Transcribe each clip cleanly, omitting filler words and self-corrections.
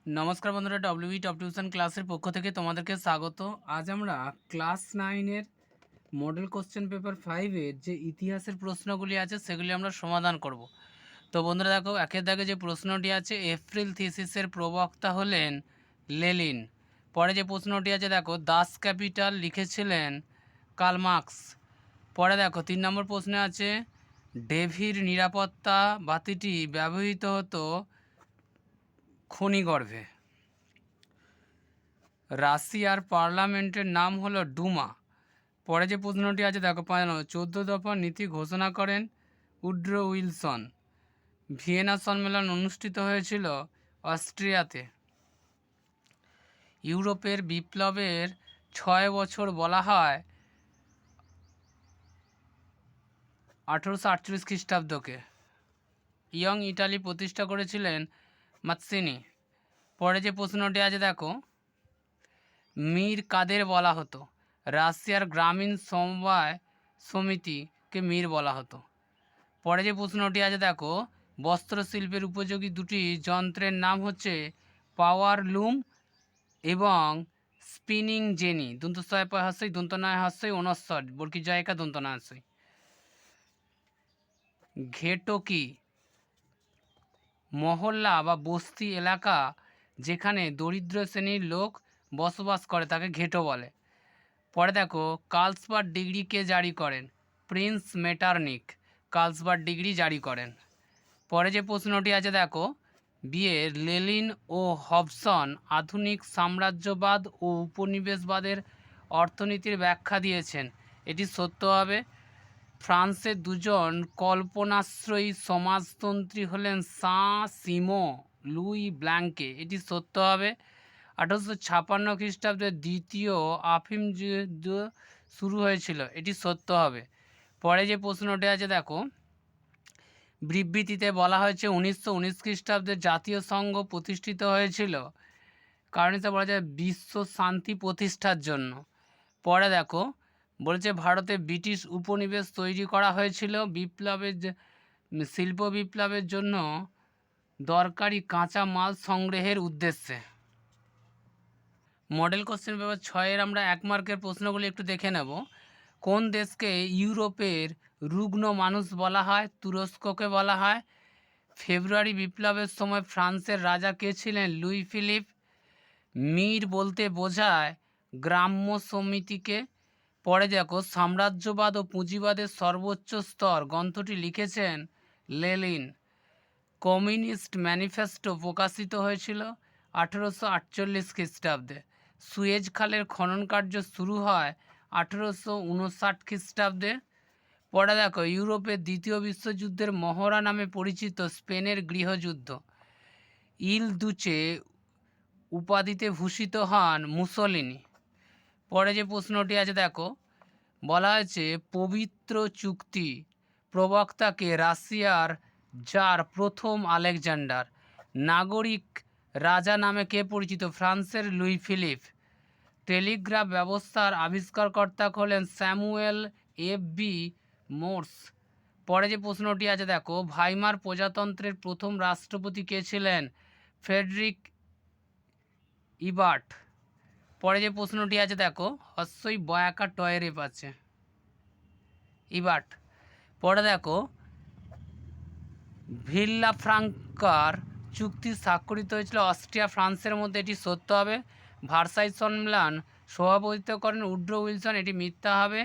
নমস্কার বন্ধুরা, ডব্লিউই top tuition ক্লাসের পক্ষ থেকে তোমাদেরকে স্বাগত। আজ আমরা ক্লাস 9-এর মডেল কোশ্চেন পেপার 5-এর যে ইতিহাসের প্রশ্নগুলি আছে সেগুলি আমরা সমাধান করব। তো বন্ধুরা দেখো, একের দাগে যে প্রশ্নটি আছে, এপ্রিল থিসিসের প্রবক্তা হলেন লেনিন। পরে যে প্রশ্নটি আছে দেখো, দাস ক্যাপিটাল লিখেছিলেন কার্ল মার্কস। পরে দেখো 3 নম্বর প্রশ্নে আছে, ডেভির নিরাপত্তা বাতিটি ব্যবহৃত হতো খনিগর্ভে। রাশিয়ার পার্লামেন্টের নাম হলো ডুমা। পরে যে প্রশ্নটি আছে দেখো 14 দফা নীতি ঘোষণা করেন উড্রো উইলসন। ভিয়েনা সম্মেলন অনুষ্ঠিত হয়েছিল অস্ট্রিয়াতে। ইউরোপের বিপ্লবের 6 বছর বলা হয় 1848 খ্রিস্টাব্দকে। ইয়ং ইটালি প্রতিষ্ঠা করেছিলেন মাৎসিনি। পরে যে প্রশ্নটি আছে দেখো, মীর কাদের বলা হতো? রাশিয়ার গ্রামীণ সমবায় সমিতিকে মীর বলা হতো। পরে যে প্রশ্নটি আছে দেখো, বস্ত্রশিল্পের উপযোগী দুটি যন্ত্রের নাম হচ্ছে পাওয়ার লুম এবং স্পিনিং জেনি। দন্তস্বয় পয় হাস্যই দন্তনায় হাস্যই অনস্বর বর্গী জয়কা দন্তনা হাস্যই। ঘেটো কি? মহল্লা বা বস্তি এলাকা যেখানে দরিদ্র শ্রেণীর লোক বসবাস করে তাকে ঘেটো বলে। পরে দেখো, কার্লসবার্গ ডিগ্রি কে জারি করেন? প্রিন্স মেটারনিক কার্লসবার্গ ডিগ্রি জারি করেন। পরে যে প্রশ্নটি আছে দেখো, বিয়ের লেনিন ও হবসন আধুনিক সাম্রাজ্যবাদ ও উপনিবেশবাদের অর্থনীতির ব্যাখ্যা দিয়েছেন। এটি সত্য হবে। ফ্রান্সের দুজন কল্পনাশ্রয়ী সমাজতন্ত্রী হলেন সাঁ সিমো লুই ব্ল্যাঙ্কে। এটি সত্য হবে। 1856 খ্রিস্টাব্দে দ্বিতীয় আফিম যুদ্ধ শুরু হয়েছিল। এটি সত্য হবে। পরে যে প্রশ্নটি আছে দেখো, বিবৃতিতে বলা হয়েছে 1919 খ্রিস্টাব্দে জাতীয় সংঘ প্রতিষ্ঠিত হয়েছিল কারণ হিসেবে বলা যায় বিশ্ব শান্তি প্রতিষ্ঠার জন্য। পরে দেখো বলছে, ভারতে ব্রিটিশ উপনিবেশ তৈরি করা হয়েছিল শিল্প বিপ্লবের জন্য দরকারি কাঁচা মাল সংগ্রহের উদ্দেশ্যে। মডেল কোশ্চেন পেপার 6-এর আমরা 1 মার্কের প্রশ্নগুলি একটু দেখে নেব। কোন দেশকে ইউরোপের রুগ্ন মানুষ বলা হয়? তুরস্ককে বলা হয়। ফেব্রুয়ারি বিপ্লবের সময় ফ্রান্সের রাজা কে ছিলেন? Luis Philip. মীর বলতে বোঝায় গ্রাম্য সমিতিকে। পরে দেখো, সাম্রাজ্যবাদ ও পুঁজিবাদের সর্বোচ্চ স্তর গ্রন্থটি লিখেছেন লেনিন। কমিউনিস্ট ম্যানিফেস্টো প্রকাশিত হয়েছিল 1848 খ্রিস্টাব্দে। সুয়েজ খালের খনন কার্য শুরু হয় 1859 খ্রিস্টাব্দে। পরে দেখো, ইউরোপের দ্বিতীয় বিশ্বযুদ্ধের মহড়া নামে পরিচিত স্পেনের গৃহযুদ্ধ। ইল দুচে উপাধিতে ভূষিত হন মুসোলিনি। পরে যে প্রশ্নটি আছে দেখো, বলা হয়েছে পবিত্র চুক্তি প্রবক্তাকে রাশিয়ার জার প্রথম আলেকজান্ডার। নাগরিক রাজা নামে কে পরিচিত? ফ্রান্সের লুই ফিলিপ। টেলিগ্রাফ ব্যবস্থার আবিষ্কারকর্তা হলেন স্যামুয়েল এফ.বি. মোর্স। পরে যে প্রশ্নটি আছে দেখো, ভাইমার প্রজাতন্ত্রের প্রথম রাষ্ট্রপতি কে ছিলেন? Friedrich Ebert. পরে যে প্রশ্নটি আছে দেখো, হস্যই বয়াকা টয়েরেপ আছে ইবার্ট। পরে দেখো, ভিল্লা ফ্রাঙ্কার চুক্তি স্বাক্ষরিত হয়েছিল অস্ট্রিয়া ফ্রান্সের মধ্যে। এটি সত্য হবে। ভার্সাই সম্মেলন সভাপতিত্ব করেন উড্রো উইলসন। এটি মিথ্যা হবে।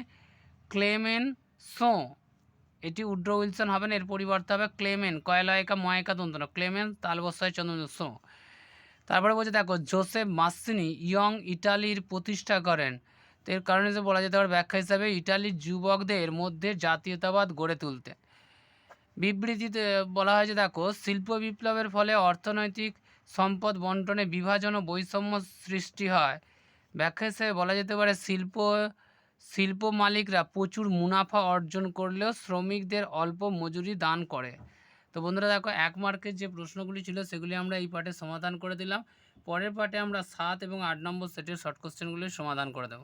ক্লেমেনসো, এটি উড্রো উইলসন হবে না, এর পরিবর্তে হবে ক্লেমেন কয়লয়কা ময়কা দন্তন ক্লেমেন তালবস্যয় চন্দ্র সো। তারপরে বলছে দেখো, জোসেফ মাসিনি ইয়ং ইটালির প্রতিষ্ঠা করেন। তো এর কারণে যে বলা যেতে পারে ব্যাখ্যা হিসাবে ইটালির যুবকদের মধ্যে জাতীয়তাবাদ গড়ে তুলতে। বিবৃতিতে বলা হয়েছে দেখো, শিল্প বিপ্লবের ফলে অর্থনৈতিক সম্পদ বন্টনে বিভাজন ও বৈষম্য সৃষ্টি হয়। ব্যাখ্যা হিসেবে বলা যেতে পারে শিল্প মালিকরা প্রচুর মুনাফা অর্জন করলেও শ্রমিকদের অল্প মজুরি দান করে। তো বন্ধুরা দেখো, 1 মার্কের যে প্রশ্নগুলি ছিল সেগুলি আমরা এই পার্টে সমাধান করে দিলাম। পরের পার্টে আমরা 7 এবং 8 নম্বর সেটের শর্ট কোশ্চেনগুলির সমাধান করে দেবো।